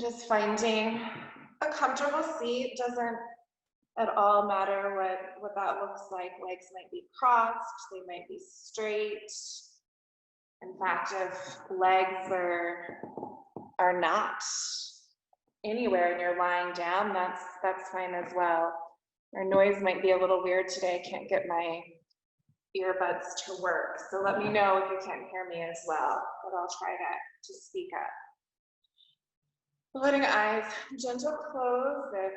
Just finding a comfortable seat doesn't at all matter what that looks like. Legs might be crossed, they might be straight. In fact, if legs are not anywhere and you're lying down, that's fine as well. Our noise might be a little weird today. I can't get my earbuds to work. So let me know if you can't hear me as well, but I'll try to speak up. Letting eyes gentle close if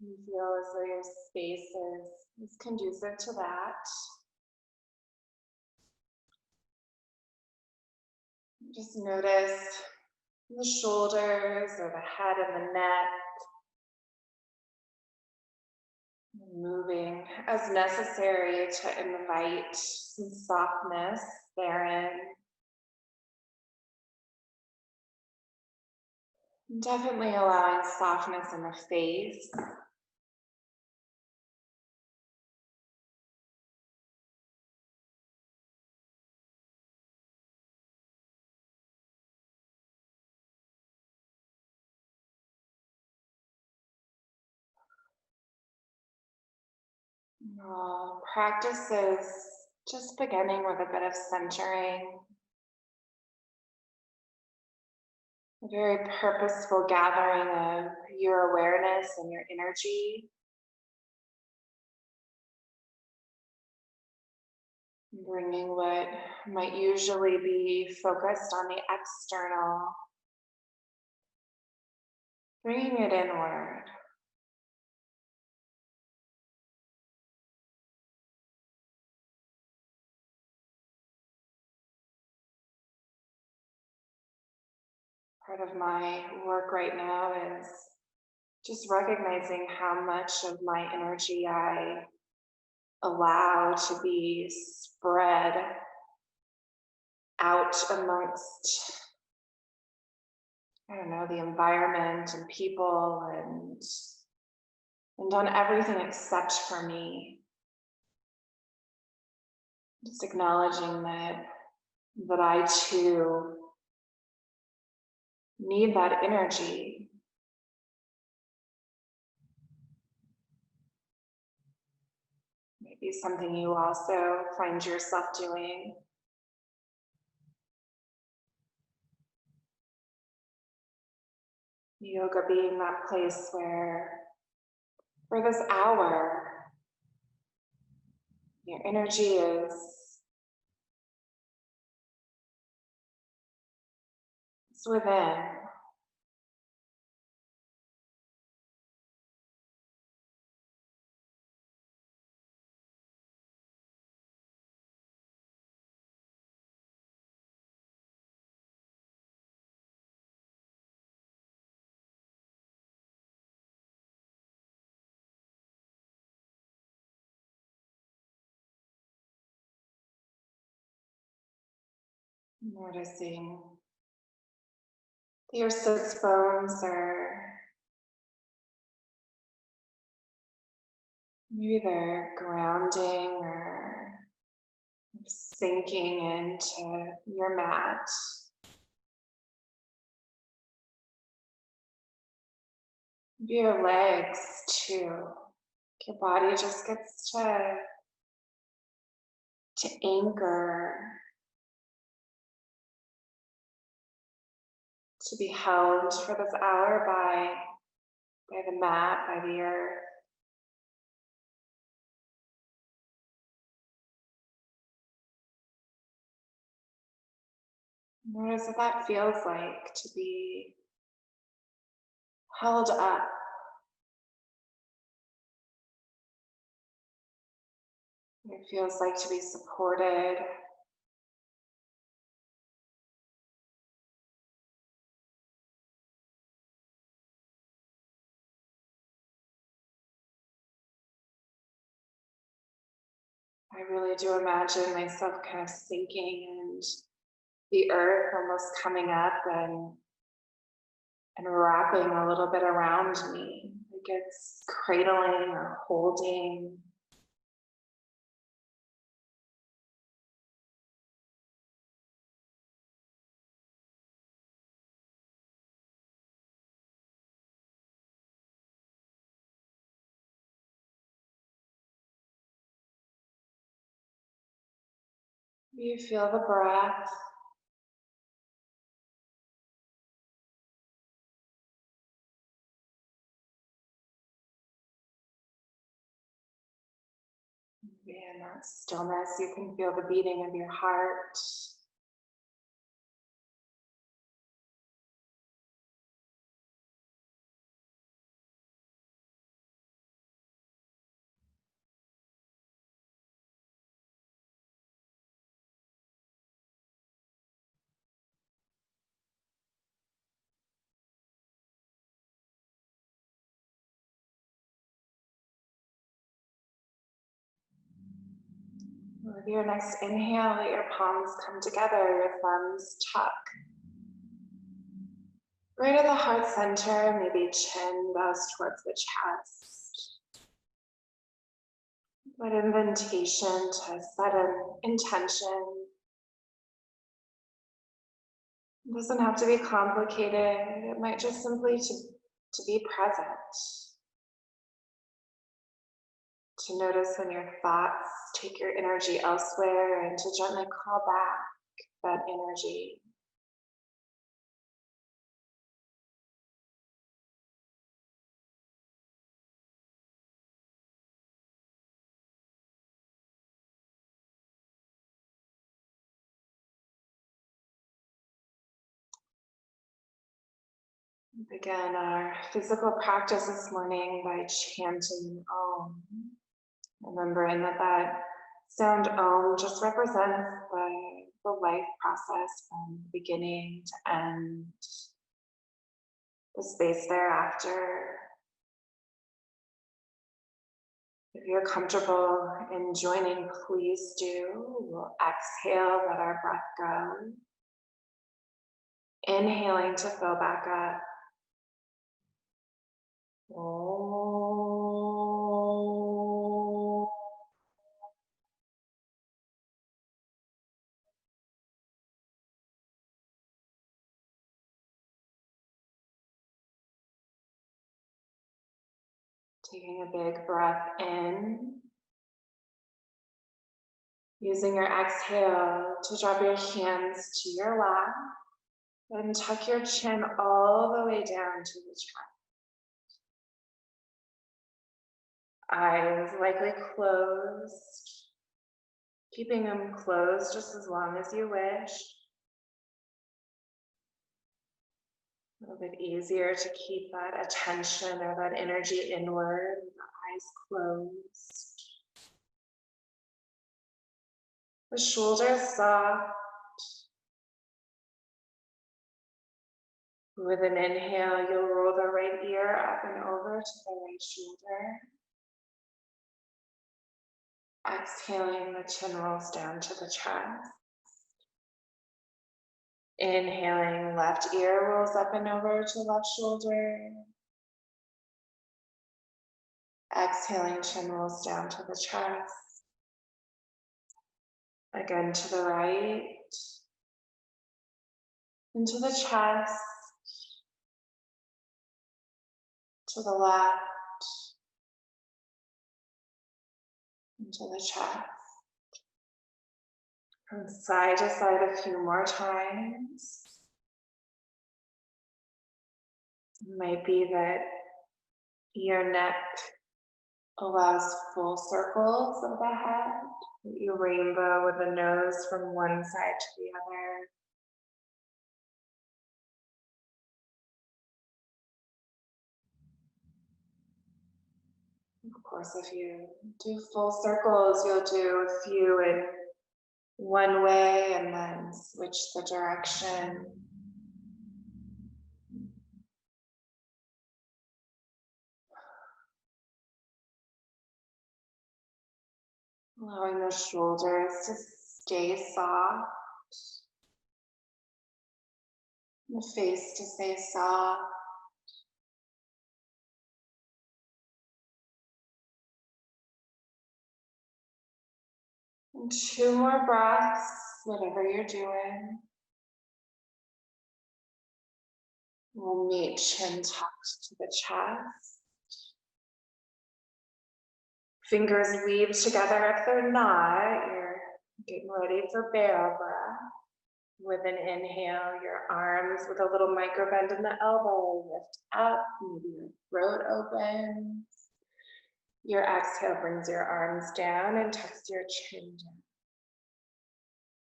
you feel as though your space is conducive to that. Just notice the shoulders or the head and the neck moving as necessary to invite some softness therein. Definitely allowing softness in the face. Practice is just beginning with a bit of centering, a very purposeful gathering of your awareness and your energy, bringing what might usually be focused on the external, bringing it inward. Part of my work right now is just recognizing how much of my energy I allow to be spread out amongst, I don't know, the environment and people and on everything except for me. Just acknowledging that I too need that energy. Maybe something you also find yourself doing. Yoga being that place where, for this hour, your energy is within. Noticing your sits bones are maybe they're grounding or sinking into your mat. Your legs too. Your body just gets to anchor, to be held for this hour by the mat, by the earth. Notice what that feels like to be held up. What it feels like to be supported. I really do imagine myself kind of sinking and the earth almost coming up and wrapping a little bit around me. Like it's cradling or holding. You feel the breath. In that stillness, you can feel the beating of your heart. With your next inhale, let your palms come together, your thumbs tuck. Right at the heart center, maybe chin bows towards the chest. An invitation to set an intention. It doesn't have to be complicated. It might just simply to be present. To notice when your thoughts take your energy elsewhere and to gently call back that energy. Begin our physical practice this morning by chanting Om. Remembering that sound Om just represents the life process from beginning to end, the space thereafter. If you're comfortable in joining, please do. We'll exhale, let our breath go. Inhaling to fill back up. Taking a big breath in. Using your exhale to drop your hands to your lap and tuck your chin all the way down to the chest. Eyes likely closed, keeping them closed just as long as you wish. A little bit easier to keep that attention or that energy inward with the eyes closed. The shoulders soft. With an inhale, you'll roll the right ear up and over to the right shoulder. Exhaling, the chin rolls down to the chest. Inhaling, left ear rolls up and over to left shoulder. Exhaling, chin rolls down to the chest. Again to the right. Into the chest. To the left. Into the chest. From side to side a few more times. It might be that your neck allows full circles of the head. You rainbow with the nose from one side to the other. Of course, if you do full circles, you'll do a few in one way and then switch the direction. Allowing the shoulders to stay soft. The face to stay soft. And 2 more breaths, whatever you're doing. We'll meet chin tucked to the chest. Fingers weave together if they're not. You're Getting ready for bear breath. With an inhale, your arms with a little micro bend in the elbow lift up, maybe your throat opens. Your exhale brings your arms down and tucks your chin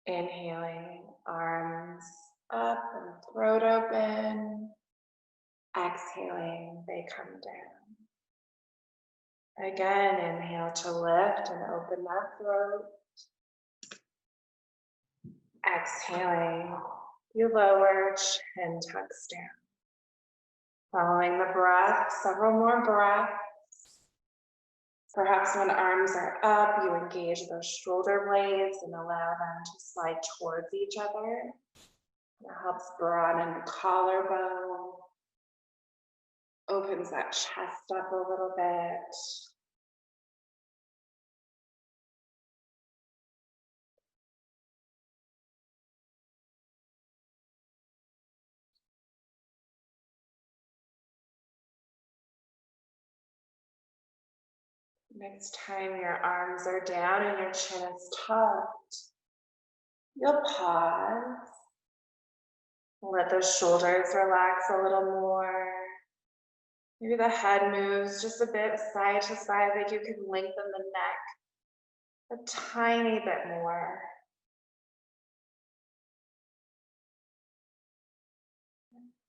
down. Inhaling, arms up and throat open. Exhaling, they come down. Again, inhale to lift and open that throat. Exhaling, you lower, chin tucks down. Following the breath, several more breaths. Perhaps when arms are up, you engage those shoulder blades and allow them to slide towards each other. It helps broaden the collarbone, opens that chest up a little bit. Next time your arms are down and your chin is tucked, you'll pause. Let those shoulders relax a little more. Maybe the head moves just a bit side to side, like you can lengthen the neck a tiny bit more.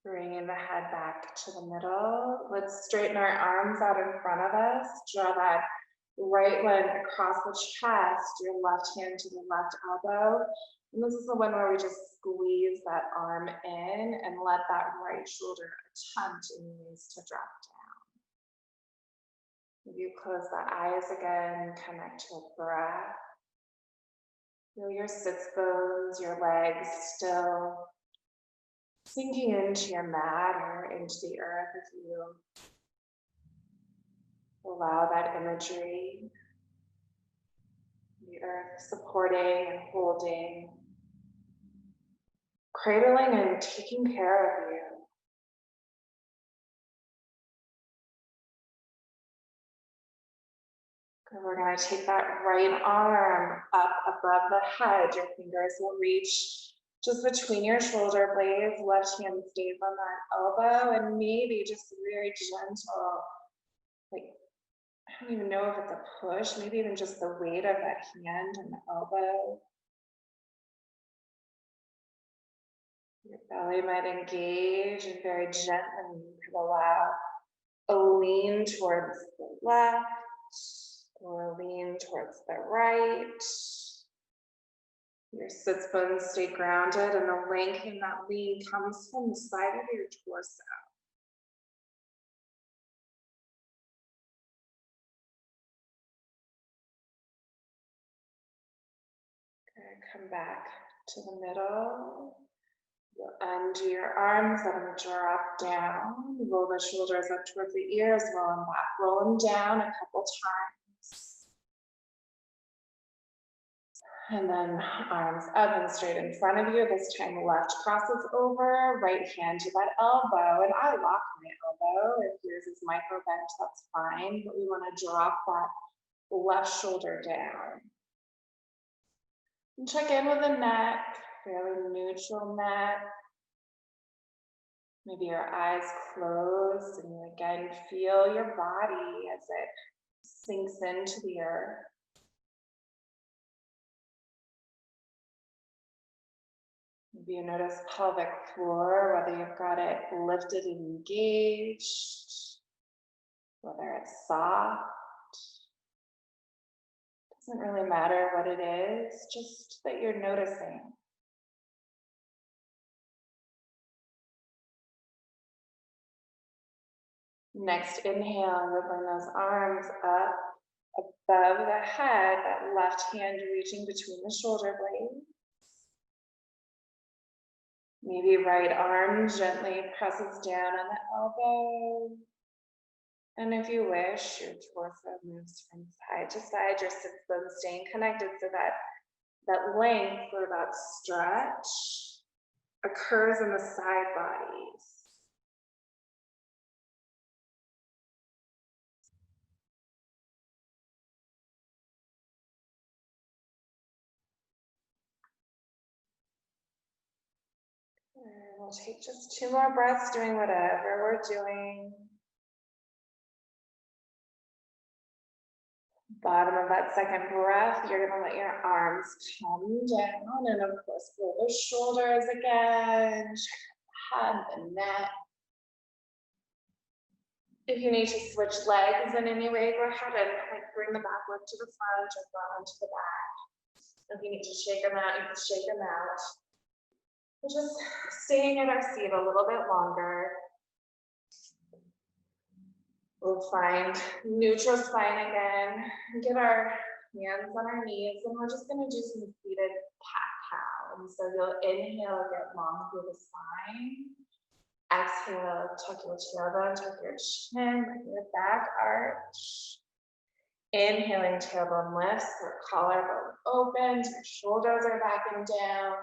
Bringing the head back to the middle. Let's straighten our arms out in front of us. Draw that right leg across the chest, your left hand to the left elbow. And this is the one where we just squeeze that arm in and let that right shoulder attempt and knees to drop down. Maybe you close the eyes again, connect to the breath. Feel your sits bones, your legs still sinking into your mat or into the earth if you allow that imagery. The earth supporting and holding, cradling and taking care of you. And we're going to take that right arm up above the head. Your fingers will reach just between your shoulder blades. Left hand stays on that elbow, and maybe just very gentle, like, I don't even know if it's a push, maybe even just the weight of that hand and the elbow. Your belly might engage, and very gently you could allow a lean towards the left or a lean towards the right. Your sits bones stay grounded, and the length in that lean comes from the side of your torso. Okay, come back to the middle. You'll undo your arms, let them drop down. Roll the shoulders up towards the ears, roll them back. Roll them down a couple times. And then arms up and straight in front of you. This time left crosses over, right hand to that elbow. And I lock my elbow. If yours is micro bent, that's fine. But we want to drop that left shoulder down. And check in with the neck, fairly neutral neck. Maybe your eyes closed and you again feel your body as it sinks into the earth. Maybe you notice pelvic floor, whether you've got it lifted and engaged, whether it's soft. Doesn't really matter what it is, just that you're noticing. Next inhale, you'll bring those arms up above the head, that left hand reaching between the shoulder blades. Maybe right arm gently presses down on the elbow. And if you wish, your torso moves from side to side, your sits bones staying connected so that length or that stretch occurs in the side bodies. And we'll take just 2 more breaths doing whatever we're doing. Bottom of that second breath, you're going to let your arms come down, and of course, pull the shoulders again. Check the head, the neck. If you need to switch legs in any way, go ahead and bring the back leg to the front or front to the back. If you need to shake them out, you can shake them out. We're just staying in our seat a little bit longer. We'll find neutral spine again. Get our hands on our knees, and we're just going to do some seated cat-cow. And so you'll inhale, get long through the spine. Exhale, tuck your tailbone, tuck your chin, let your back arch. Inhaling, tailbone lifts, your collarbone opens, your shoulders are back and down.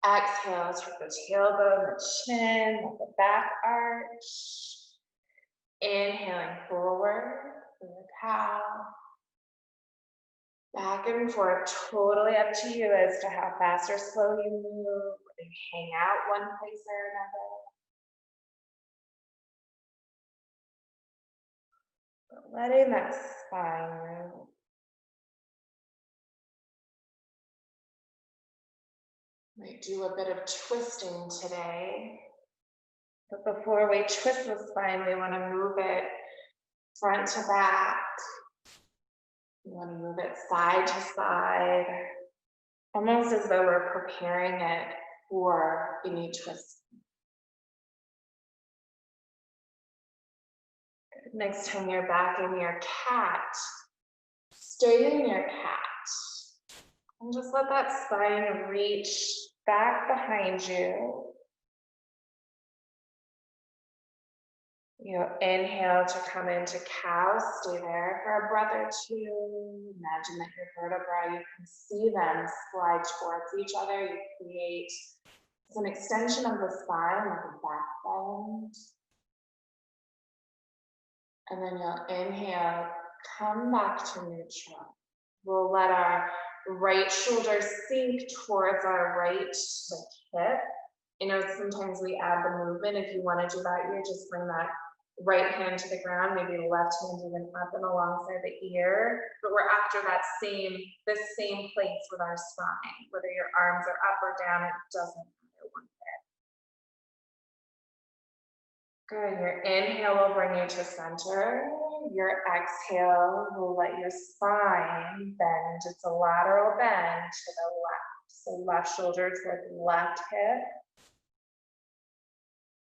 Exhale, tuck the tailbone, the chin, let the back arch. Inhaling forward, through the cow. Back and forth, totally up to you as to how fast or slow you move, whether you hang out one place or another. But letting that spine move. Might do a bit of twisting today. But before we twist the spine, we want to move it front to back. We want to move it side to side, almost as though we're preparing it for any twist. Next time you're back in your cat, stay in your cat. And just let that spine reach back behind you. You'll inhale to come into cow. Stay there for a breath or two. Imagine that your vertebrae, you can see them slide towards each other. You create some extension of the spine, like a back bend. And then you'll inhale, come back to neutral. We'll let our right shoulder sink towards our right hip. You know, sometimes we add the movement. If you want to do that, you just bring that right hand to the ground, maybe the left hand even up and alongside the ear. But we're after this same place with our spine. Whether your arms are up or down, it doesn't matter one bit. Good. Your inhale will bring you to center. Your exhale will let your spine bend. It's a lateral bend to the left. So left shoulder towards left hip.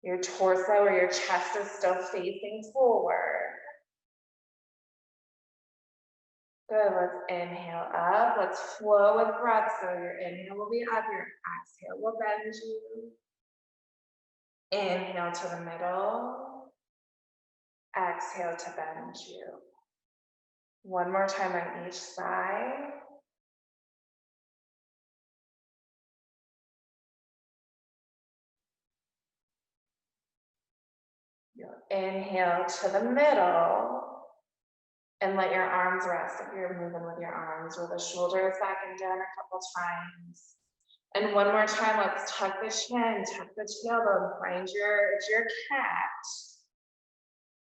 Your torso or your chest is still facing forward. Good, let's inhale up. Let's flow with breath. So your inhale will be up, your exhale will bend you. Inhale to the middle. Exhale to bend you. One more time on each side. You'll inhale to the middle and let your arms rest if you're moving with your arms, or the shoulders back and down a couple times. And one more time, let's tuck the chin, tuck the tailbone, find your cat.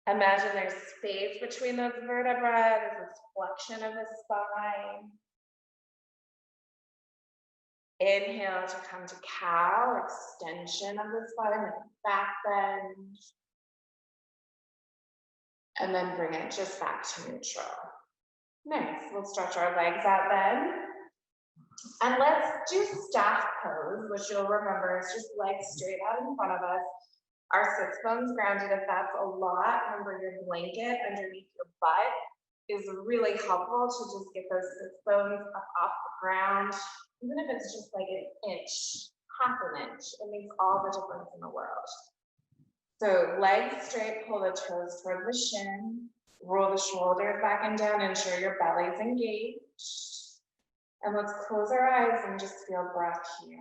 Imagine there's space between those vertebrae, there's this flexion of the spine. Inhale to come to cow, extension of the spine, back bend. And then bring it just back to neutral. Nice, we'll stretch our legs out then. And let's do staff pose, which you'll remember is just legs straight out in front of us. Our sits bones grounded. If that's a lot, remember your blanket underneath your butt is really helpful to just get those sits bones up off the ground. Even if it's just like an inch, half an inch, it makes all the difference in the world. So legs straight, pull the toes toward the shin, roll the shoulders back and down, ensure your belly's engaged. And let's close our eyes and just feel breath here.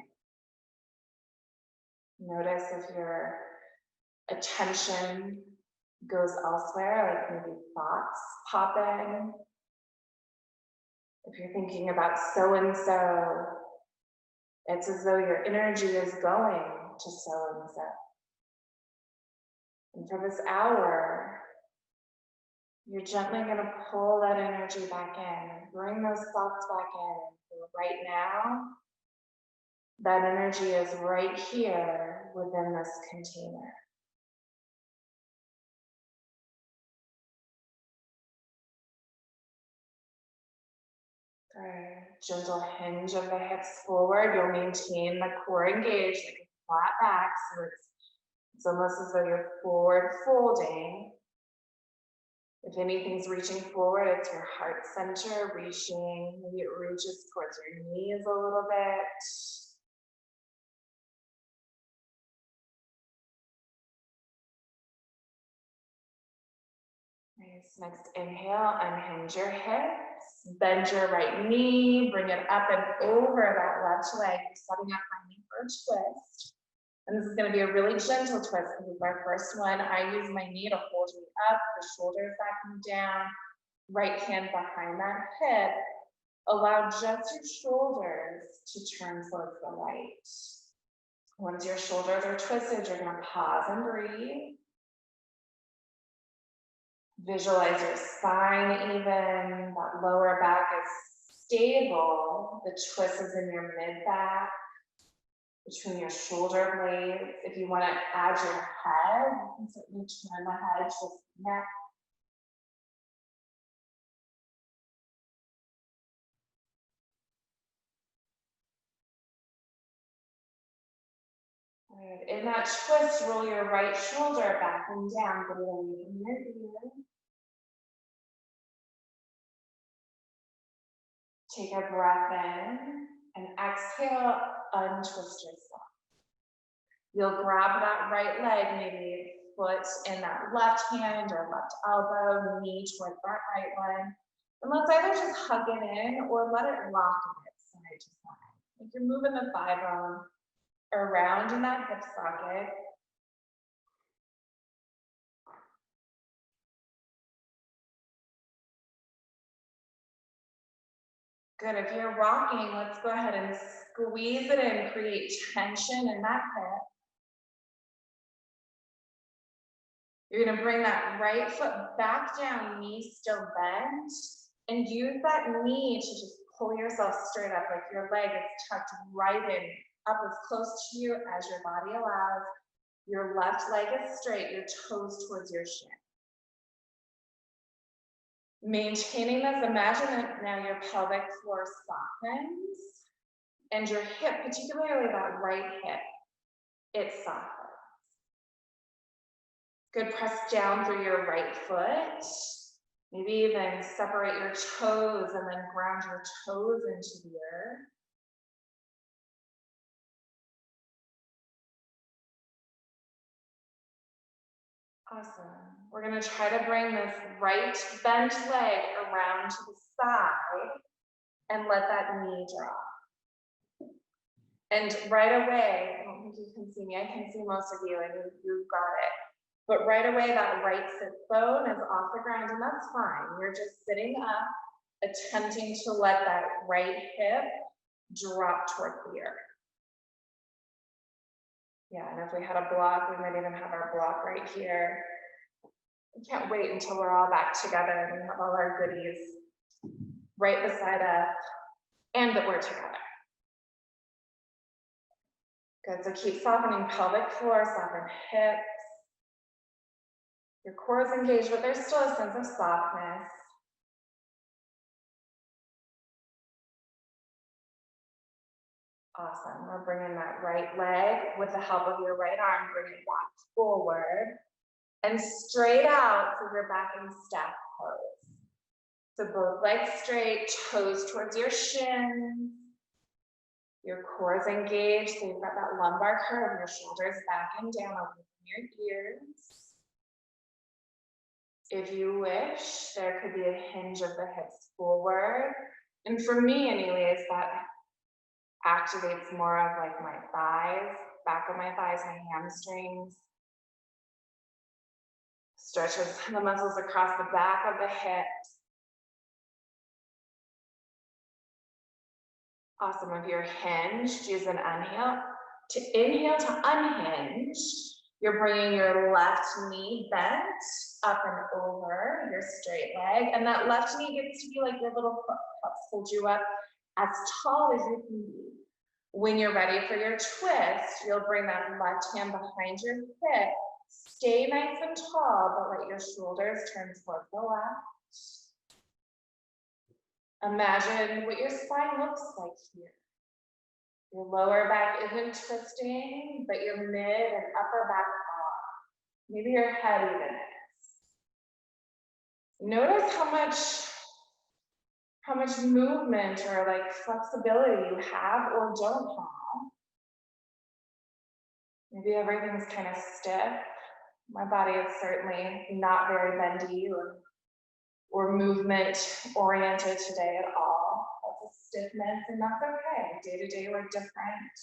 Notice if your attention goes elsewhere, like maybe thoughts pop in. If you're thinking about so-and-so, it's as though your energy is going to so and so. And for this hour, you're gently going to pull that energy back in, bring those thoughts back in. So right now, that energy is right here within this container. Good. Gentle hinge of the hips forward. You'll maintain the core engaged, like a flat back, so it's almost as though you're forward folding. If anything's reaching forward, it's your heart center reaching. Maybe it reaches towards your knees a little bit. Nice. Next inhale, unhinge your hips, bend your right knee, bring it up and over that left leg. You're setting up finally for a twist. And this is going to be a really gentle twist. This is our first one. I use my knee to hold me up, the shoulders back and down, right hand behind that hip. Allow just your shoulders to turn towards the right. Once your shoulders are twisted, you're going to pause and breathe. Visualize your spine even, that lower back is stable. The twist is in your mid-back, between your shoulder blades. If you want to add your head, you can certainly turn the head towards the neck. Good. In that twist, roll your right shoulder back and down, get it away from your ear. Take a breath in and exhale, untwist yourself. You'll grab that right leg, maybe foot in that left hand or left elbow, knee towards that right leg. And let's either just hug it in or let it rock a bit side to side. Like you're moving the thigh bone around in that hip socket. Good. If you're rocking, let's go ahead and squeeze it in, create tension in that hip. You're going to bring that right foot back down, knee still bent, and use that knee to just pull yourself straight up, like your leg is tucked right in, up as close to you as your body allows. Your left leg is straight, your toes towards your shin. Maintaining this, imagine that now your pelvic floor softens, and your hip, particularly that right hip, it softens. Good, press down through your right foot. Maybe even separate your toes and then ground your toes into the earth. Awesome. We're going to try to bring this right bent leg around to the side and let that knee drop. And right away, I don't think you can see me, I can see most of you, and you've got it. But right away, that right sit bone is off the ground, and that's fine. You're just sitting up, attempting to let that right hip drop toward the earth. Yeah, and if we had a block, we might even have our block right here. We can't wait until we're all back together and we have all our goodies right beside us and that we're together. Good, so keep softening pelvic floor, soften hips. Your core is engaged, but there's still a sense of softness. Awesome, we're bringing that right leg with the help of your right arm, bring it back forward and straight out so you're back in staff pose. So both legs straight, toes towards your shins. Your core is engaged, so you've got that lumbar curve, your shoulders back and down away from your ears. If you wish, there could be a hinge of the hips forward. And for me anyways, that activates more of like my thighs, back of my thighs, my hamstrings. Stretches the muscles across the back of the hips. Awesome. If you're hinged, use an inhale To inhale to unhinge, you're bringing your left knee bent up and over your straight leg, and that left knee gets to be like your little foot cups, hold you up as tall as you can be. When you're ready for your twist, you'll bring that left hand behind your hip, stay nice and tall, but let your shoulders turn towards the left. Imagine what your spine looks like here. Your lower back isn't twisting, but your mid and upper back are. Maybe your head even is. Notice how much movement or like flexibility you have or don't have. Maybe everything's kind of stiff. My body is certainly not very bendy or movement oriented today at all. Lots of stiffness, and that's okay. Day to day, we're different.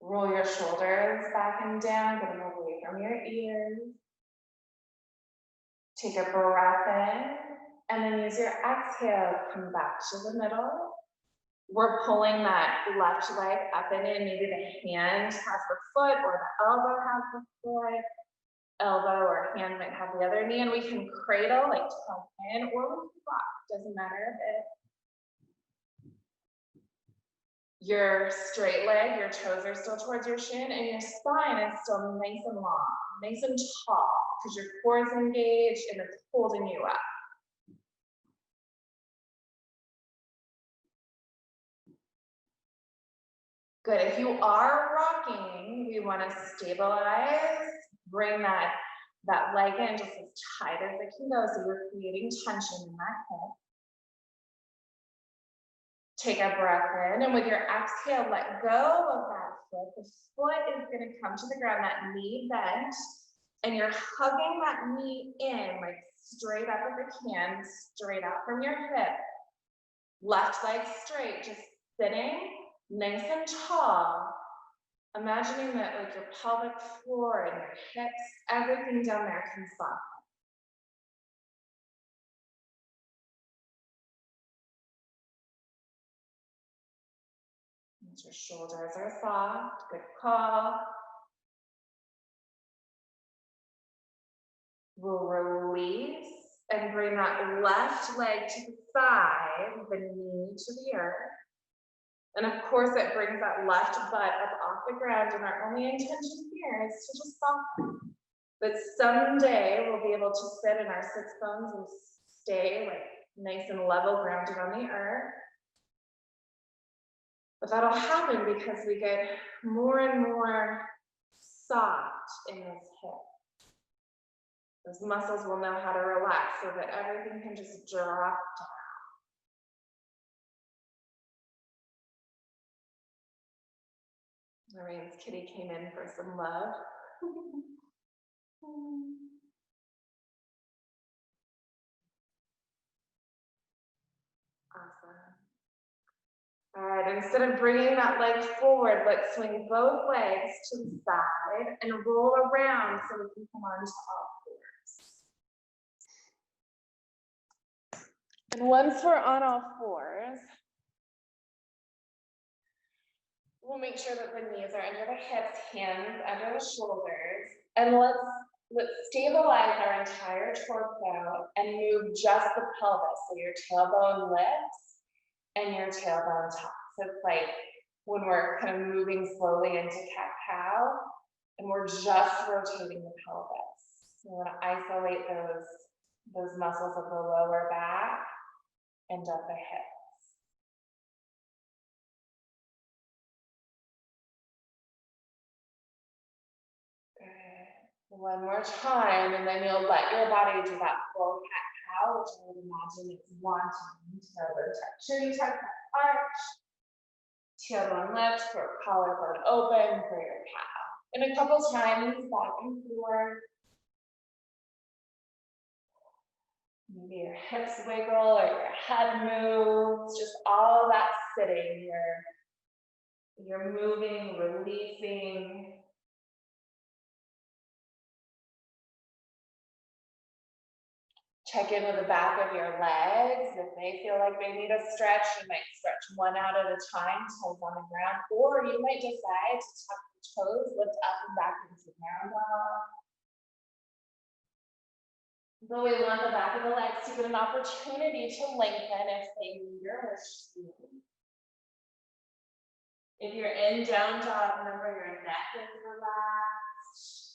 Roll your shoulders back and down, get them away from your ears. Take a breath in, and then use your exhale, come back to the middle. We're pulling that left leg up and in. Maybe the hand has the foot or the elbow has the foot. Elbow or hand might have the other knee, and we can cradle, like tuck in, or we can rock. Doesn't matter a bit. Your straight leg, your toes are still towards your shin, and your spine is still nice and long, nice and tall, because your core is engaged and it's holding you up. Good. If you are rocking, we want to stabilize, bring that leg in just as tight as it can go, so you're creating tension in that hip. Take a breath in, and with your exhale, let go of that foot. The foot is going to come to the ground, that knee bent, and you're hugging that knee in, like straight up as you can, straight out from your hip. Left leg straight, just sitting nice and tall. Imagining that like your pelvic floor and your hips, everything down there can soften. Once your shoulders are soft, good call. We'll release and bring that left leg to the side, the knee to the earth. And of course, it brings that left butt up off the ground, and our only intention here is to just soften. But someday we'll be able to sit in our sits bones and stay like nice and level grounded on the earth. But that'll happen because we get more and more soft in this hip. Those muscles will know how to relax so that everything can just drop down. Lorraine's kitty came in for some love. Awesome. All right, instead of bringing that leg forward, let's swing both legs to the side and roll around so we can come onto all fours. And once we're on all fours, we'll make sure that the knees are under the hips, hands under the shoulders, and let's stabilize our entire torso and move just the pelvis. So your tailbone lifts and your tailbone tucks. So it's like when we're kind of moving slowly into cat-cow, and we're just rotating the pelvis. So we want to isolate those muscles of the lower back and up the hips. Good. One more time, and then you'll let your body do that full cat-cow, which I would imagine is wanting to touch. Should you tuck that arch? Tailbone lift for collarbone open for your cow. And a couple times back and forth. Maybe your hips wiggle or your head moves, just all that sitting. You're moving, releasing. Check in with the back of your legs. If they feel like they need a stretch, you might stretch one out at a time, toes on the ground, or you might decide to tuck the toes, lift up and back into down dog. So we want the back of the legs to get an opportunity to lengthen if they need or wish to. If you're in down dog, remember your neck is relaxed.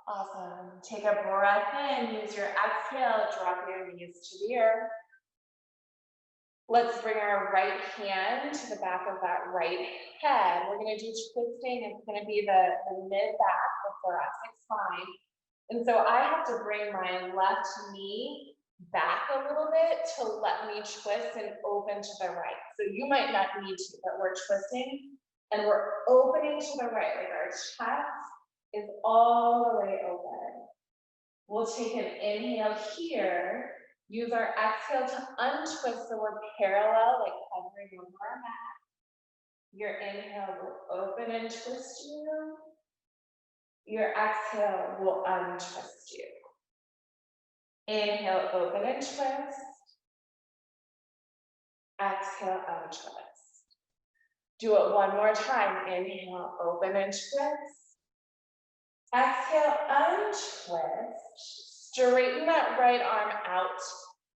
Awesome. Take a breath in, use your exhale, drop your knees to the earth. Let's bring our right hand to the back of that right head. We're going to do twisting. It's going to be the mid-back, the thoracic spine. And so I have to bring my left knee back a little bit to let me twist and open to the right. So you might not need to, but we're twisting and we're opening to the right. Like our chest is all the way open. We'll take an inhale here. Use our exhale to untwist so we're parallel, like hovering over our mat. Your inhale will open and twist you. Your exhale will untwist you. Inhale, open and twist. Exhale, untwist. Do it one more time. Inhale, open and twist. Exhale, untwist. Straighten that right arm out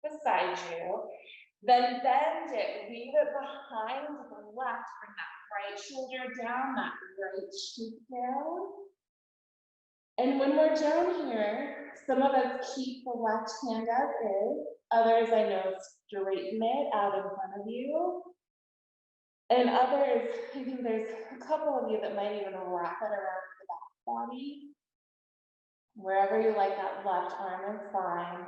beside you. Then bend it, leave it behind the left. Bring that right shoulder down, that right cheek down. And when we're down here, some of us keep the left hand as is. Others, I know, straighten it out in front of you. And others, I think there's a couple of you that might even wrap it around the back body. Wherever you like that left arm is fine.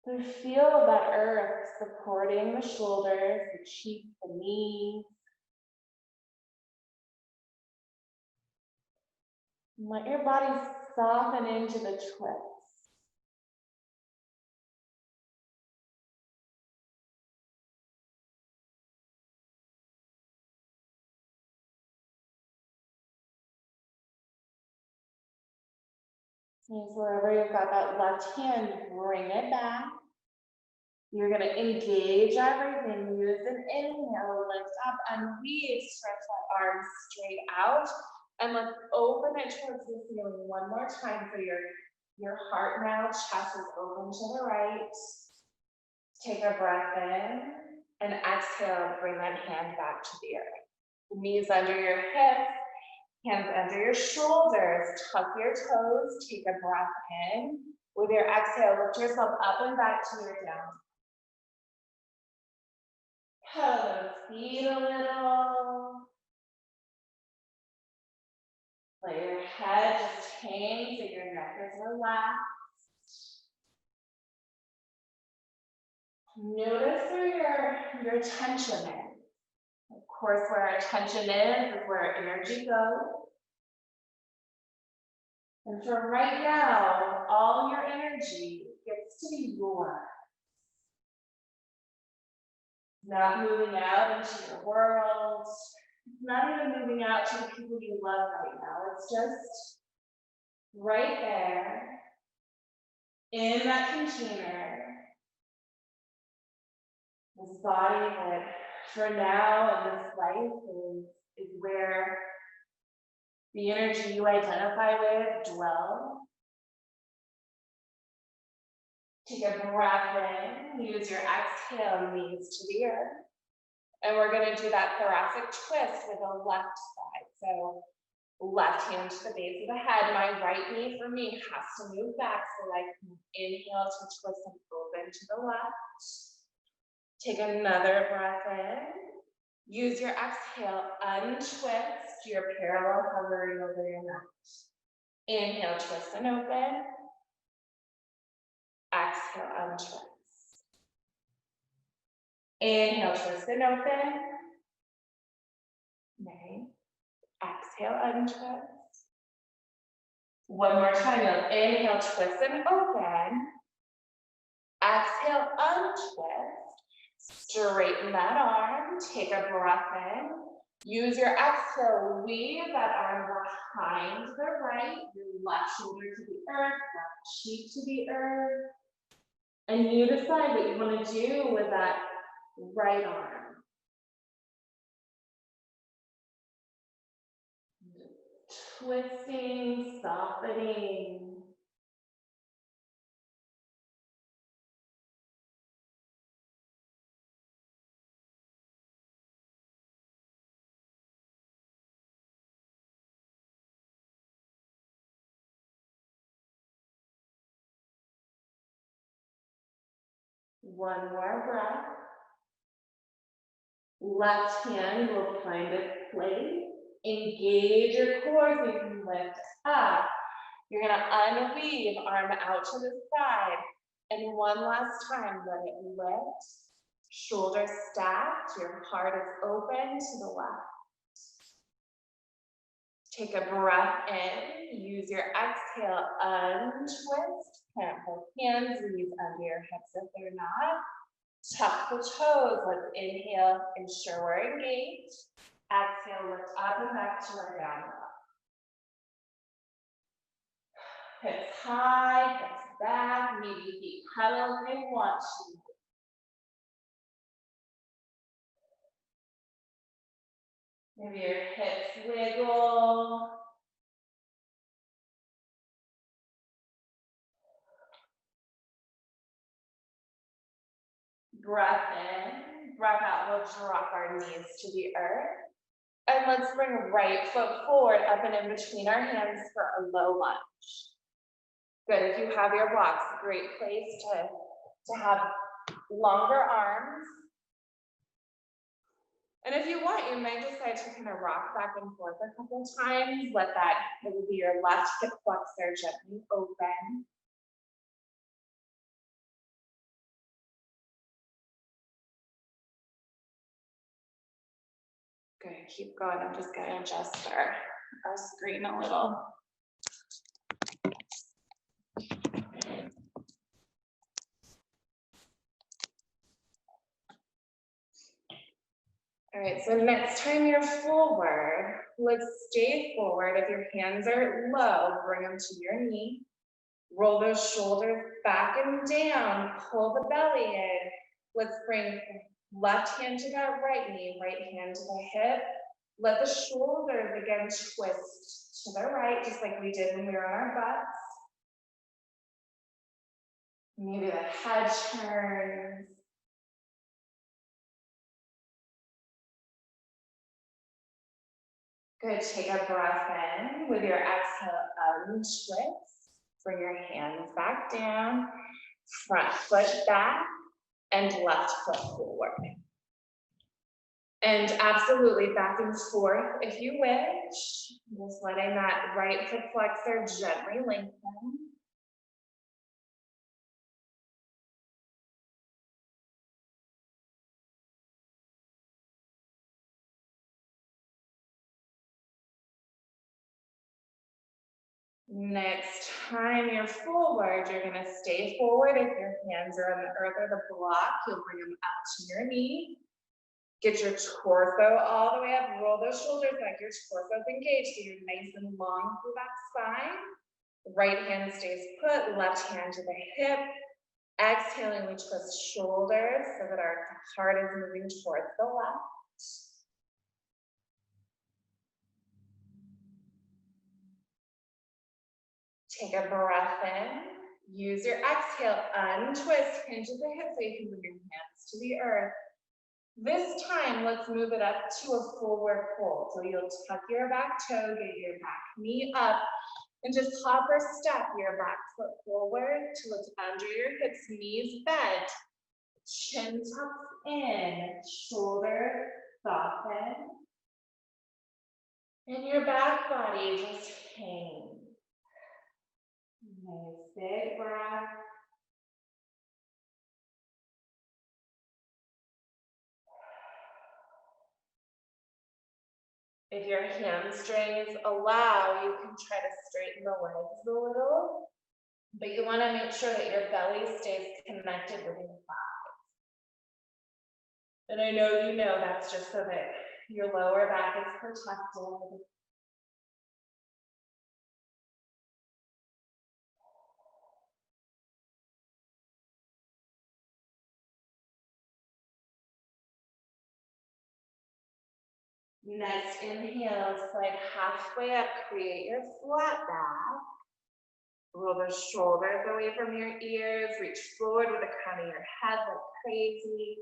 The feel of that earth supporting the shoulders, the cheeks, the knees. And let your body soften into the twist. So wherever you've got that left hand, bring it back. You're going to engage everything. Use an inhale, lift up, unweave, stretch that arm straight out. And let's open it towards the ceiling one more time for your heart now. Chest is open to the right. Take a breath in and exhale. Bring that hand back to the earth. Knees under your hips, hands under your shoulders. Tuck your toes. Take a breath in. With your exhale, lift yourself up and back to your down. Pedal those feet a little. Let your head just hang so your neck is relaxed. Notice where your attention is. Of course, where our attention is where our energy goes. And for right now, all your energy gets to be yours. Not moving out into your world. It's not even moving out to the people you love right now. It's just right there in that container. This body that for now in this life is where the energy you identify with dwells. Take a breath in, use your exhale, knees to the earth. And we're going to do that thoracic twist with the left side. So left hand to the base of the head. My right knee for me has to move back so I can inhale to twist and open to the left. Take another breath in. Use your exhale, untwist your parallel hovering over your neck. Inhale, twist and open. Exhale, untwist. Inhale, twist and open. Okay. Exhale, untwist. One more time. You'll inhale, twist and open. Exhale, untwist. Straighten that arm. Take a breath in. Use your exhale, weave that arm behind the right, your left shoulder to the earth, left cheek to the earth. And you decide what you want to do with that right arm. Twisting, softening. One more breath. Left hand will find its place. Engage your core so you can lift up. You're gonna unweave, arm out to the side. And one last time, let it lift. Shoulders stacked, your heart is open to the left. Take a breath in, use your exhale, untwist, plant both hands, knees under your hips if they're not. Tuck the toes, let's inhale, ensure we're engaged. Exhale, lift up and back to our down dog. Hips high, hips back, maybe feet cuddle if they want to. Maybe your hips wiggle. Breath in, breath out, we'll drop our knees to the earth. And let's bring right foot forward, up and in between our hands for a low lunge. Good, if you have your blocks, great place to have longer arms. And if you want, you might decide to kind of rock back and forth a couple times. Let that, it will be your left hip flexor gently open. Good, keep going. I'm just gonna adjust our screen a little. All right, so next time you're forward, let's stay forward. If your hands are low, bring them to your knee. Roll those shoulders back and down, pull the belly in. Let's bring left hand to that right knee, right hand to the hip. Let the shoulders again twist to the right, just like we did when we were on our butts. Maybe the head turns. Good, take a breath in. With your exhale, untwist. Bring your hands back down, front foot back, and left foot forward. And absolutely back and forth if you wish. Just letting that right hip flexor gently lengthen. Next time you're forward, you're gonna stay forward. If your hands are on the earth or the block, you'll bring them up to your knee. Get your torso all the way up. Roll those shoulders back. Your torso's engaged, so you're nice and long through that spine. Right hand stays put, left hand to the hip. Exhaling, we twist shoulders so that our heart is moving towards the left. Take a breath in. Use your exhale, untwist, hinge at the hip so you can bring your hands to the earth. This time, let's move it up to a forward fold. So you'll tuck your back toe, get your back knee up, and just hop or step your back foot forward till it's under your hips, knees bent. Chin tucks in, shoulder soften. And your back body just hangs. Nice big breath. If your hamstrings allow, you can try to straighten the legs a little. But you want to make sure that your belly stays connected with your thighs. And I know you know that's just so that your lower back is protected. Next inhale, slide halfway up, create your flat back. Roll the shoulders away from your ears, reach forward with the crown of your head like crazy.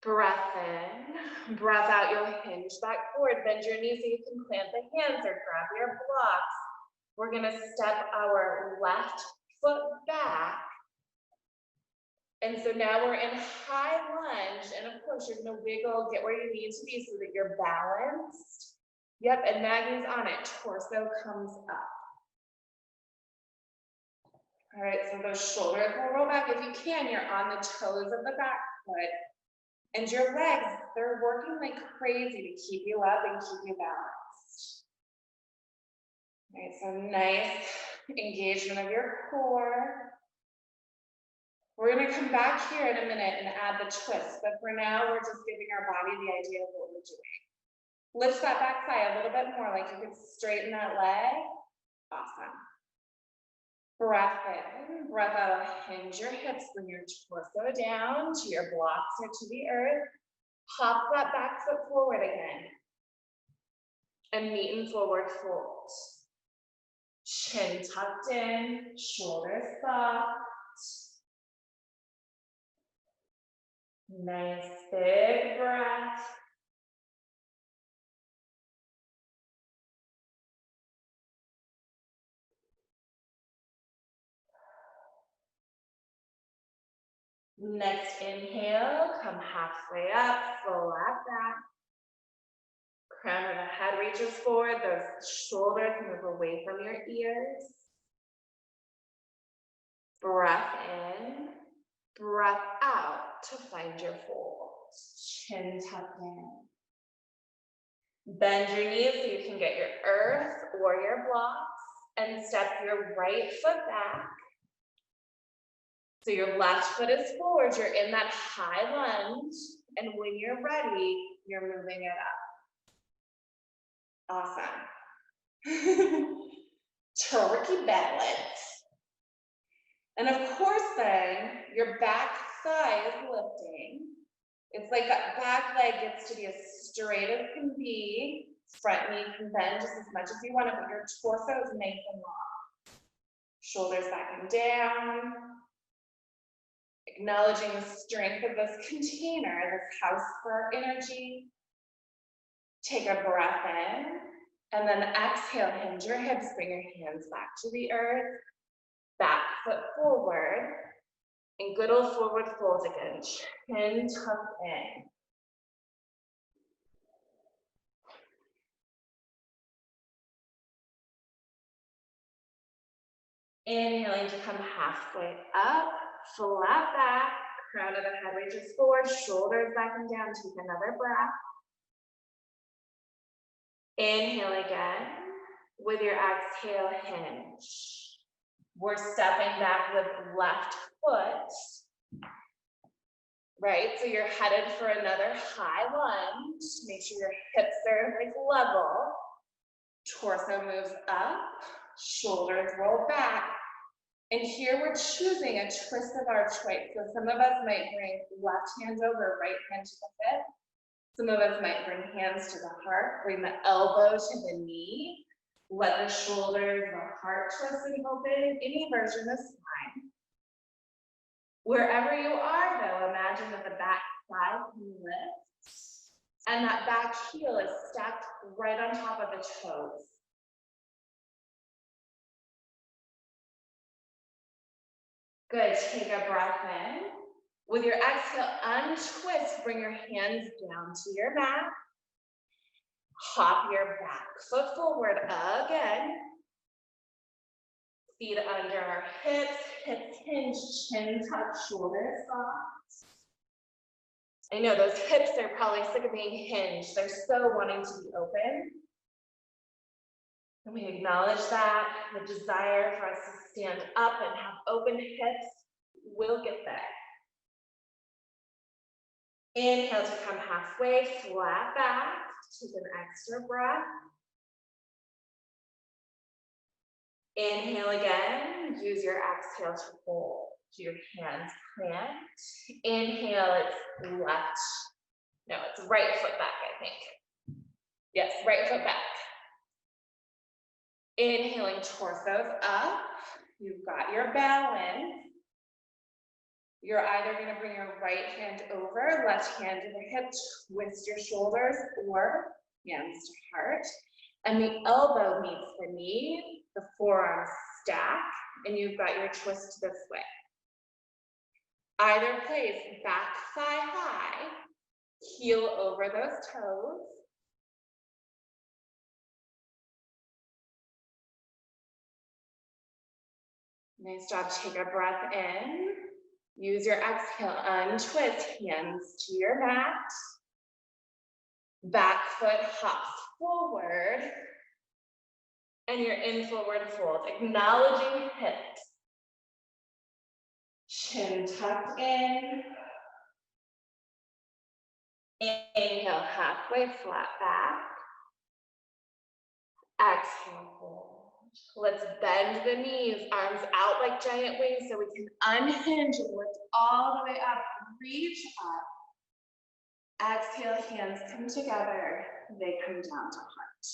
Breath in, breath out, you'll hinge back forward, bend your knees so you can plant the hands or grab your blocks. We're gonna step our left foot back. And so now we're in high lunge, and of course you're gonna wiggle, get where you need to be so that you're balanced. Yep, and Maggie's on it, torso comes up. All right, so those shoulders will roll back. If you can, you're on the toes of the back foot. And your legs, they're working like crazy to keep you up and keep you balanced. All right, so nice engagement of your core. We're gonna come back here in a minute and add the twist, but for now, we're just giving our body the idea of what we're doing. Lift that back thigh a little bit more, like you could straighten that leg. Awesome. Breath in, breath out, hinge your hips, bring your torso down to your blocks or to the earth. Hop that back foot forward again. And meet in forward fold. Chin tucked in, shoulders soft. Nice big breath. Next inhale, come halfway up, flat back. Crown of the head reaches forward, those shoulders move away from your ears. Breath in, breath out to find your fold. Chin tucked in. Bend your knees so you can get your earth or your blocks, and step your right foot back. So your left foot is forward, you're in that high lunge, and when you're ready, you're moving it up. Awesome. Turkey balance. And of course then, your back thigh is lifting. It's like that back leg gets to be as straight as can be. Front knee can bend just as much as you want it, but your torso is nice and long. Shoulders back and down. Acknowledging the strength of this container, this house for energy. Take a breath in, and then exhale, hinge your hips, bring your hands back to the earth. Back foot forward, and good old forward fold again. Chin tucked in. Inhaling to come halfway up, flat back, crown of the head reaches forward, shoulders back and down. Take another breath. Inhale again. With your exhale, hinge. We're stepping back with left foot. Right, so you're headed for another high lunge. Make sure your hips are like level. Torso moves up, shoulders roll back. And here we're choosing a twist of our choice. So some of us might bring left hand over, right hand to the hip. Some of us might bring hands to the heart, bring the elbow to the knee. Let the shoulders, the heart twist and open. Any version is fine. Wherever you are, though, imagine that the back thigh can lift, and that back heel is stacked right on top of the toes. Good, take a breath in. With your exhale, untwist, bring your hands down to your mat. Hop your back foot forward again. Feet under our hips, hips hinge, chin tucked, shoulders soft. I know those hips are probably sick of being hinged. They're so wanting to be open. And we acknowledge that the desire for us to stand up and have open hips will get there. Inhale to come halfway, flat back. Take an extra breath. Inhale again. Use your exhale to hold. Your hands plant. Inhale, it's left. No, it's right foot back, I think. Yes, right foot back. Inhaling, torsos up. You've got your balance. You're either going to bring your right hand over, left hand to the hip, twist your shoulders, or hands to heart. And the elbow meets the knee, the forearms stack, and you've got your twist this way. Either place, back thigh high, heel over those toes. Nice job. Take a breath in. Use your exhale, untwist, hands to your mat. Back foot hops forward. And you're in forward fold, acknowledging hips. Chin tucked in. Inhale, halfway, flat back. Exhale, hold. Let's bend the knees, arms out like giant wings so we can unhinge and lift all the way up. Reach up. Exhale, hands come together. They come down to heart.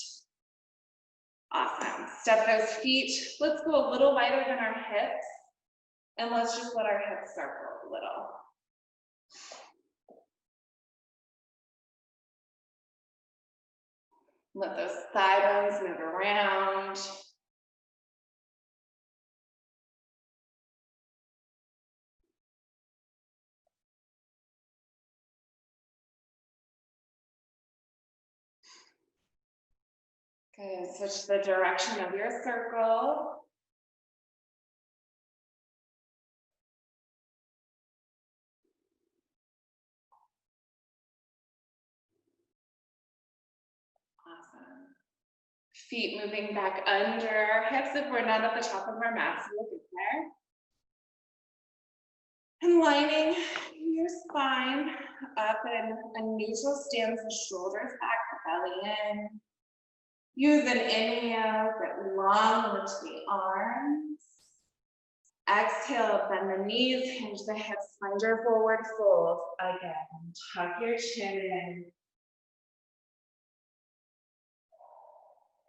Awesome. Step those feet. Let's go a little wider than our hips. And let's just let our hips circle a little. Let those thigh bones move around. Good. Switch the direction of your circle. Awesome. Feet moving back under our hips if we're not at the top of our mat, so we'll get there. And lining your spine up in a neutral stance, the shoulders back, the belly in. Use an inhale, get long, lift the arms. Exhale, bend the knees, hinge the hips, find your forward fold. Again, tuck your chin in.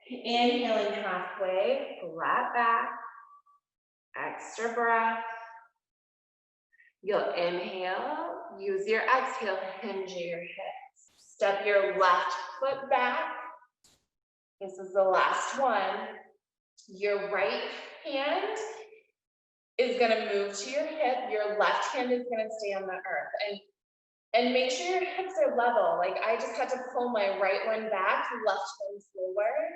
Inhaling halfway, flat back. Extra breath. You'll inhale, use your exhale, hinge your hips. Step your left foot back. This is the last one. Your right hand is gonna move to your hip. Your left hand is gonna stay on the earth. And make sure your hips are level. Like I just had to pull my right one back, left one forward.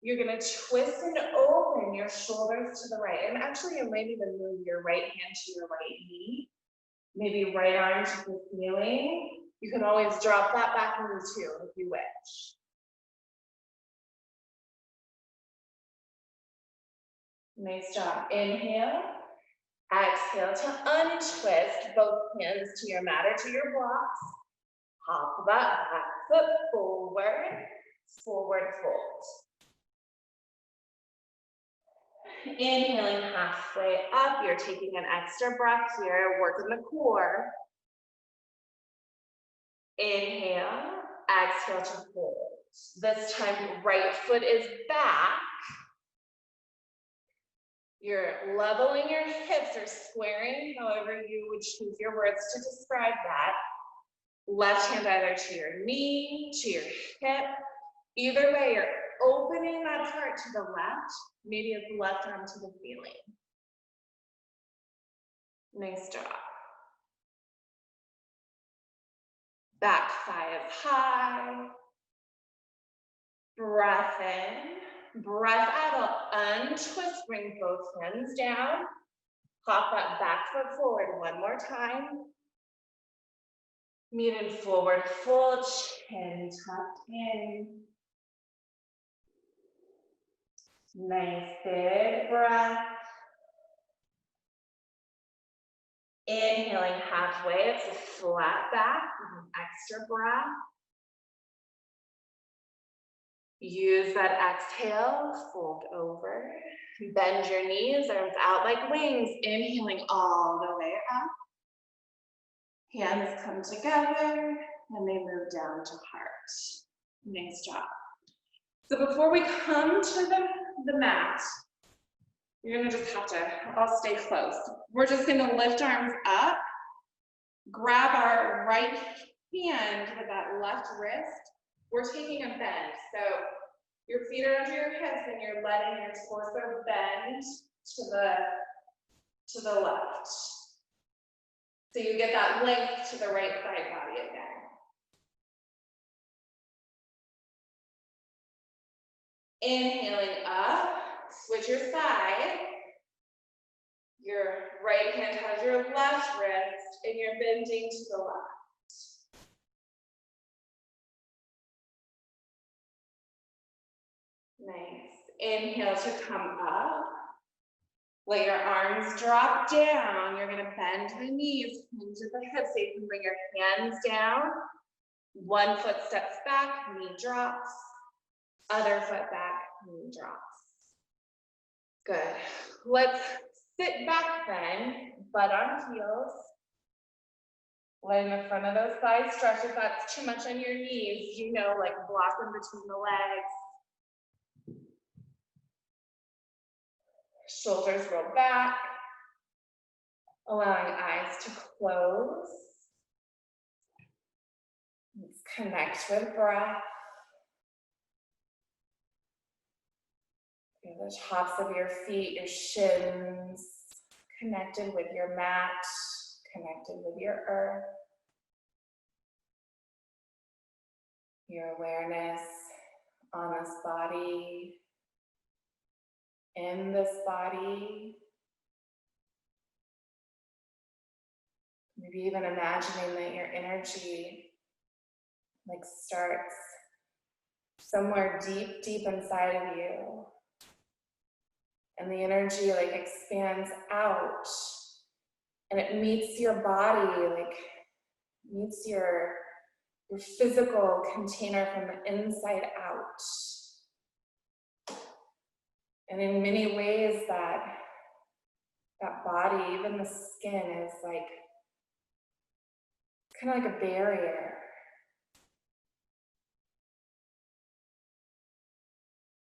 You're gonna twist and open your shoulders to the right. And actually you might even move your right hand to your right knee. Maybe right arm to the ceiling. You can always drop that back into two if you wish. Nice job. Inhale. Exhale to untwist both hands to your mat or to your blocks. Hop that back foot forward. Forward fold. Inhaling halfway up. You're taking an extra breath here. Working the core. Inhale. Exhale to hold. This time, right foot is back. You're leveling your hips or squaring, however you would choose your words to describe that. Left hand either to your knee, to your hip. Either way, you're opening that heart to the left. Maybe it's left arm to the ceiling. Nice job. Back thigh is high. Breath in. Breath out. I'll untwist, bring both hands down. Hop that back foot forward one more time. Meet in forward fold, chin tucked in. Nice big breath. Inhaling halfway, it's a flat back with an extra breath. Use that exhale, fold over. Bend your knees, arms out like wings. Inhaling all the way up. Hands come together and they move down to heart. Nice job. So before we come to the mat, you're gonna just have to, I'll stay close. We're just gonna lift arms up, grab our right hand with that left wrist. We're taking a bend. So your feet are under your hips and you're letting your torso bend to the left. So you get that length to the right side body again. Inhaling up, switch your side. Your right hand has your left wrist and you're bending to the left. Nice. Inhale to come up. Let your arms drop down. You're going to bend the knees, hinge at the hips. So you can bring your hands down. One foot steps back, knee drops. Other foot back, knee drops. Good. Let's sit back then, butt on heels. Letting the front of those thighs stretch. If that's too much on your knees, you know, like block them between the legs. Shoulders roll back. Allowing eyes to close. Let's connect with breath. Feel the tops of your feet, your shins, connected with your mat, connected with your earth. Your awareness on this body, in this body. Maybe even imagining that your energy like starts somewhere deep, deep inside of you. And the energy like expands out and it meets your body, like meets your physical container from the inside out. And in many ways that body, even the skin, is like kind of like a barrier.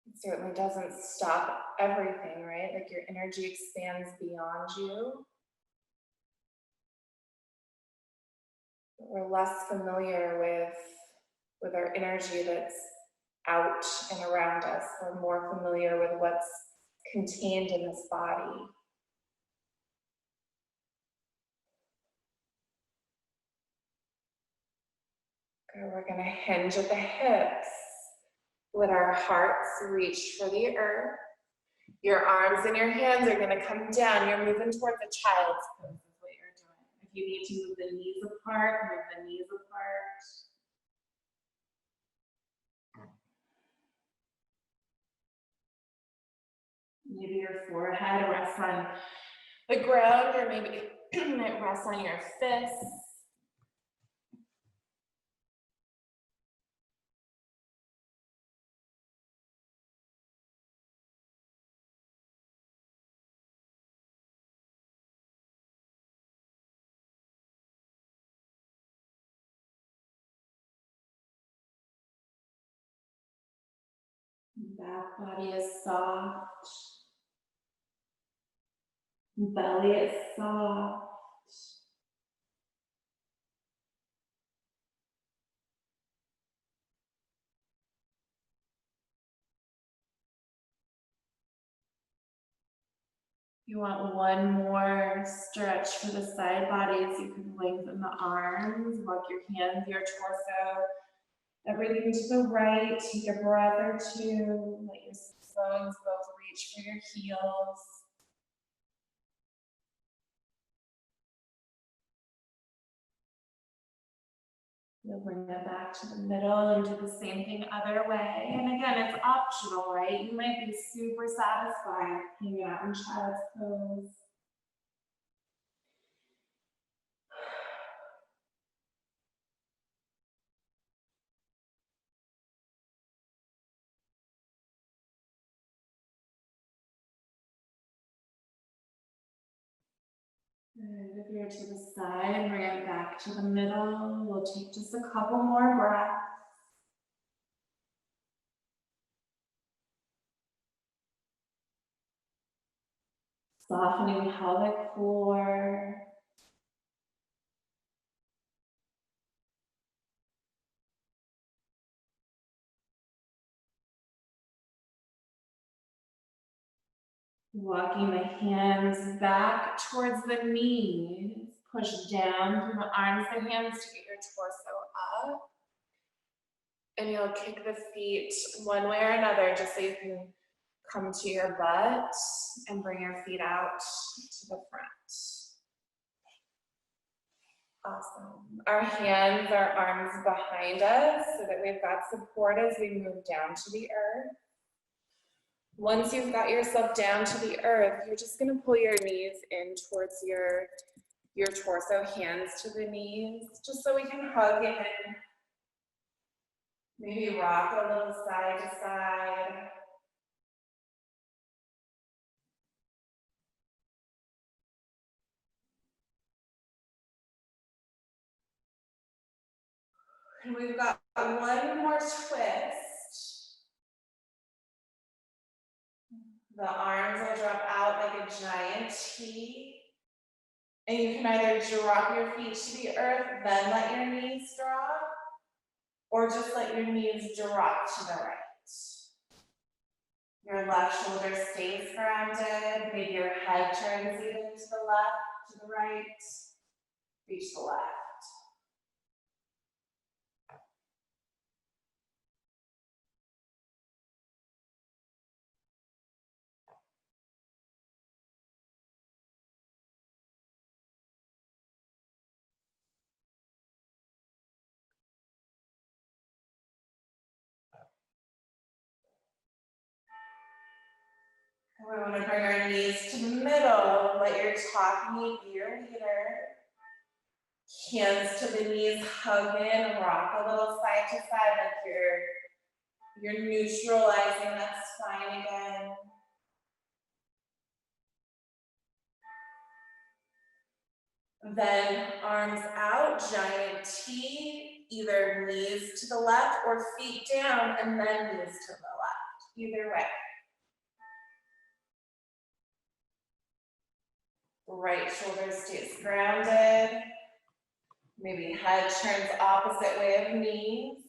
It certainly doesn't stop everything, right? Like your energy expands beyond you. But we're less familiar with our energy that's out and around us. We're more familiar with what's contained in this body. Okay, we're going to hinge at the hips. Let our hearts reach for the earth. Your arms and your hands are going to come down. You're moving towards a child's pose is what you're doing. If you need to move the knees apart, move the knees apart. Maybe your forehead rests on the ground, or maybe it rests on your fists. Back body is soft. Belly is soft. You want one more stretch for the side bodies. You can lengthen the arms, walk your hands, your torso, everything to the right. Take a breath or two. Let your bones both reach for your heels. You'll bring it back to the middle and do the same thing other way. And again, it's optional, right? You might be super satisfied hanging out in child's pose. Good. If you're to the side, bring it back to the middle. We'll take just a couple more breaths. Softening pelvic floor. Walking the hands back towards the knees. Push down through the arms and hands to get your torso up. And you'll kick the feet one way or another just so you can come to your butt and bring your feet out to the front. Awesome. Our hands, our arms behind us so that we've got support as we move down to the earth. Once you've got yourself down to the earth, you're just going to pull your knees in towards your torso, hands to the knees, just so we can hug in. Maybe rock a little side to side. And we've got one more twist. The arms will drop out like a giant T. And you can either drop your feet to the earth, then let your knees drop, or just let your knees drop to the right. Your left shoulder stays grounded. Maybe your head turns either to the left, to the right. Reach the left. And we want to bring our knees to the middle. Let your top knee be your leader. Hands to the knees, hug in, rock a little side to side like you're neutralizing that spine again. Then arms out, giant T, either knees to the left or feet down and then knees to the left, either way. Right shoulder stays grounded. Maybe head turns opposite way of knees.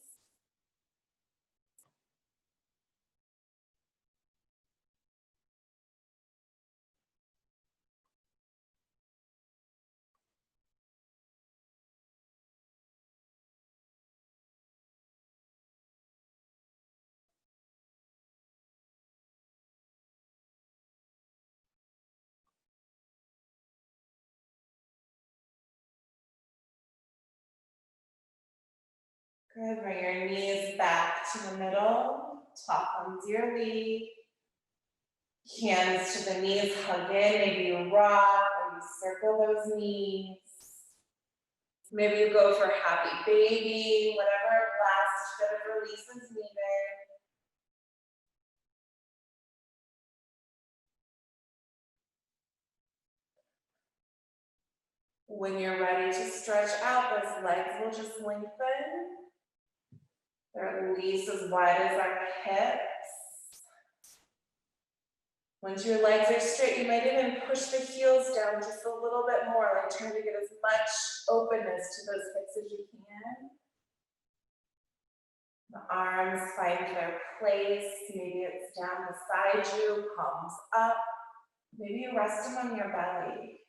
Good, bring your knees back to the middle, top onto your knee. Hands to the knees, hug in, maybe you rock or you circle those knees. Maybe you go for happy baby, whatever last bit of release is needed. When you're ready to stretch out, those legs will just lengthen. They're at least as wide as our hips. Once your legs are straight, you might even push the heels down just a little bit more, like trying to get as much openness to those hips as you can. The arms find their place. Maybe it's down beside you, palms up. Maybe you rest them on your belly.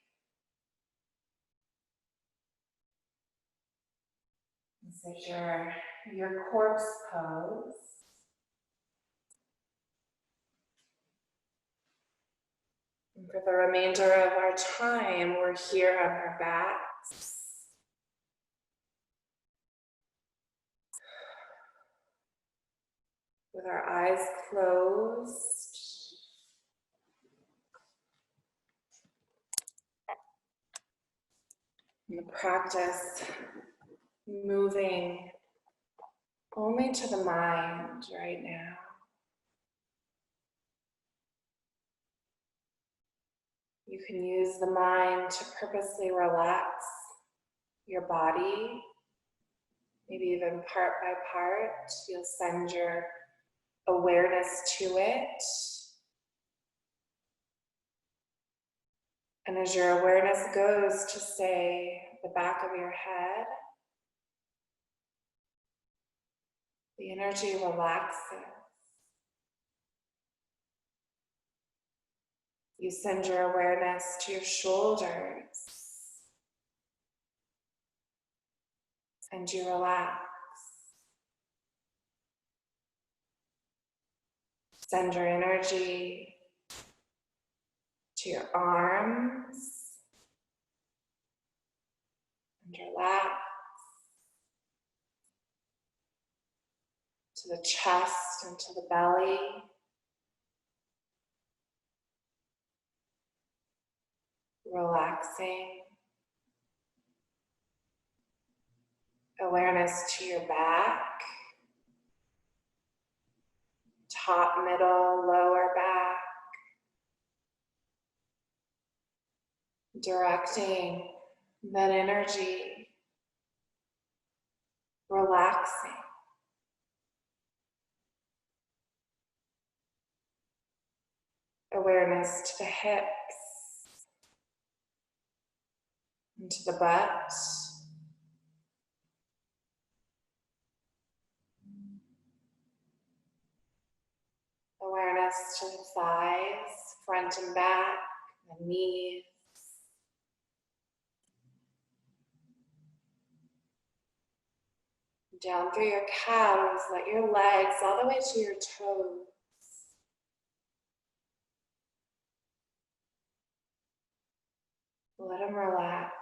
This is your corpse pose. And for the remainder of our time, we're here on our backs. with our eyes closed. And the practice moving only to the mind right now. You can use the mind to purposely relax your body, maybe even part by part. You'll send your awareness to it. And as your awareness goes to, say, the back of your head, the energy relaxes. You send your awareness to your shoulders, and you relax. Send your energy to your arms, and relax. To the chest and to the belly. Relaxing. Awareness to your back. Top, middle, lower back. Directing that energy. Relaxing. Awareness to the hips. And to the butt. Awareness to the thighs, front and back, the knees. Down through your calves, let your legs all the way to your toes. Let them relax.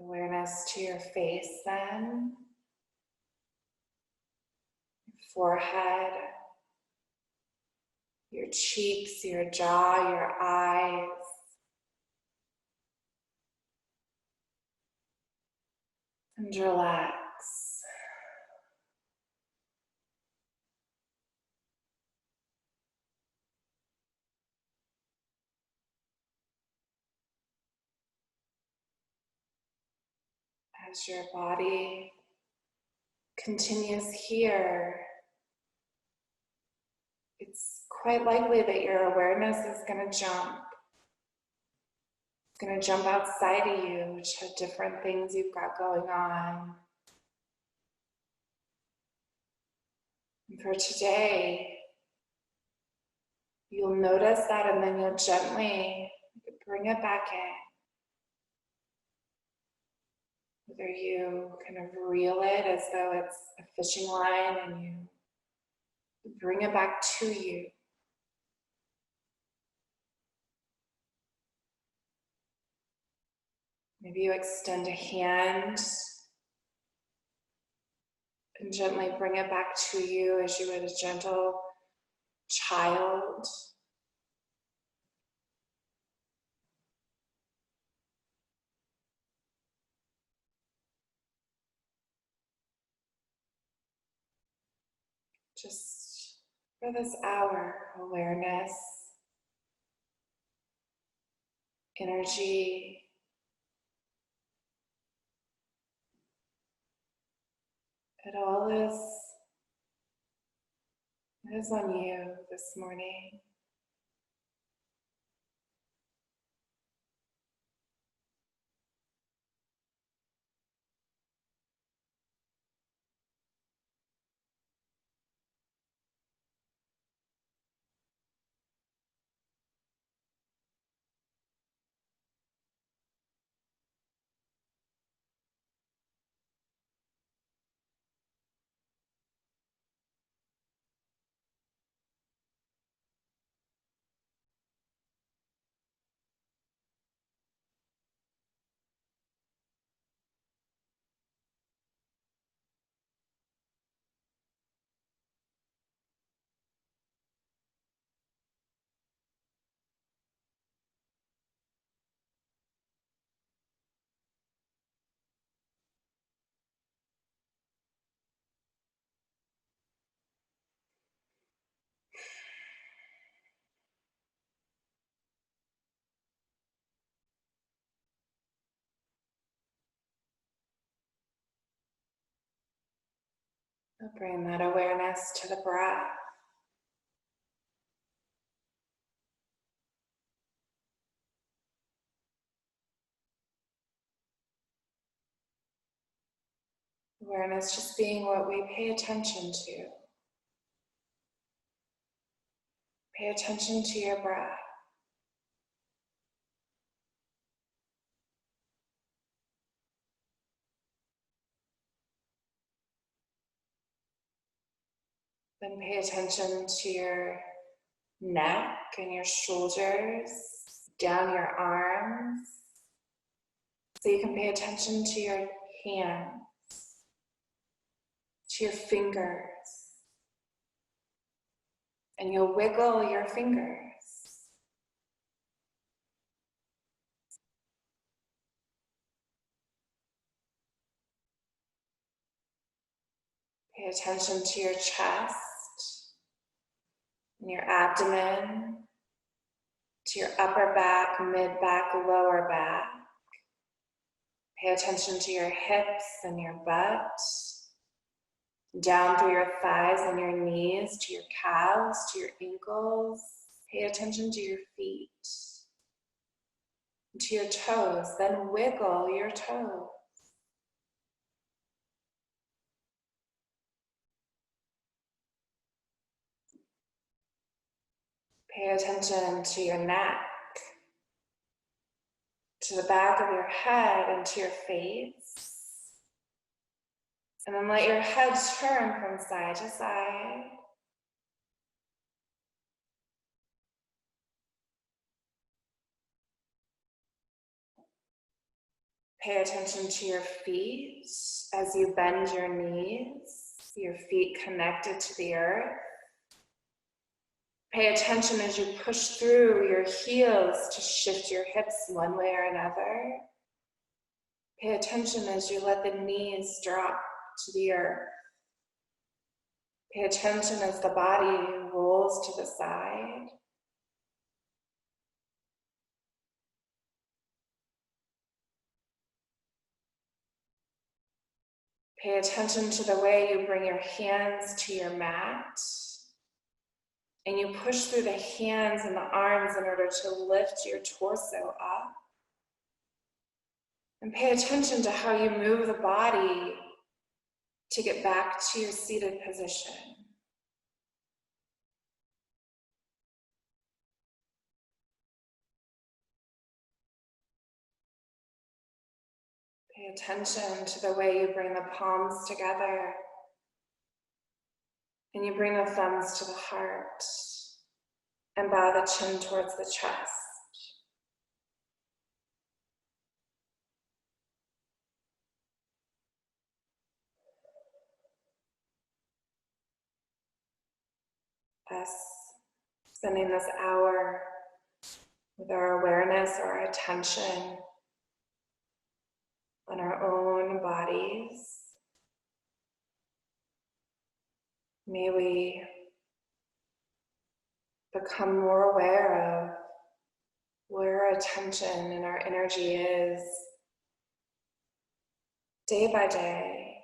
Awareness to your face then. Your forehead, your cheeks, your jaw, your eyes. And relax. As your body continues here, it's quite likely that your awareness is going to jump. It's going to jump outside of you, which have different things you've got going on. And for today, you'll notice that and then you'll gently bring it back in. Whether you kind of reel it as though it's a fishing line and you bring it back to you. Maybe you extend a hand and gently bring it back to you as you would a gentle child. Just for this hour, awareness, energy, it all is on you this morning. Bring that awareness to the breath. Awareness just being what we pay attention to. Pay attention to your breath. Then pay attention to your neck and your shoulders, down your arms. So you can pay attention to your hands, to your fingers. And you'll wiggle your fingers. Pay attention to your chest and your abdomen, to your upper back, mid back, lower back. Pay attention to your hips and your butt, down through your thighs and your knees, to your calves, to your ankles. Pay attention to your feet, to your toes, then wiggle your toes. Pay attention to your neck, to the back of your head and to your face. And then let your head turn from side to side. Pay attention to your feet as you bend your knees, your feet connected to the earth. Pay attention as you push through your heels to shift your hips one way or another. Pay attention as you let the knees drop to the earth. Pay attention as the body rolls to the side. Pay attention to the way you bring your hands to your mat. And you push through the hands and the arms in order to lift your torso up. And pay attention to how you move the body to get back to your seated position. Pay attention to the way you bring the palms together. And you bring the thumbs to the heart. And bow the chin towards the chest. Us spending this hour with our awareness or our attention on our own bodies. May we become more aware of where our attention and our energy is day by day,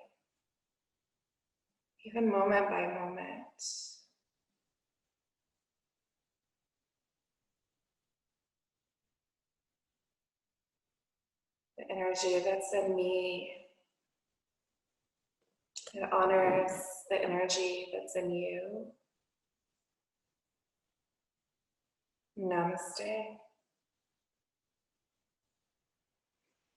even moment by moment. The energy that's in me, it honors the energy that's in you. Namaste.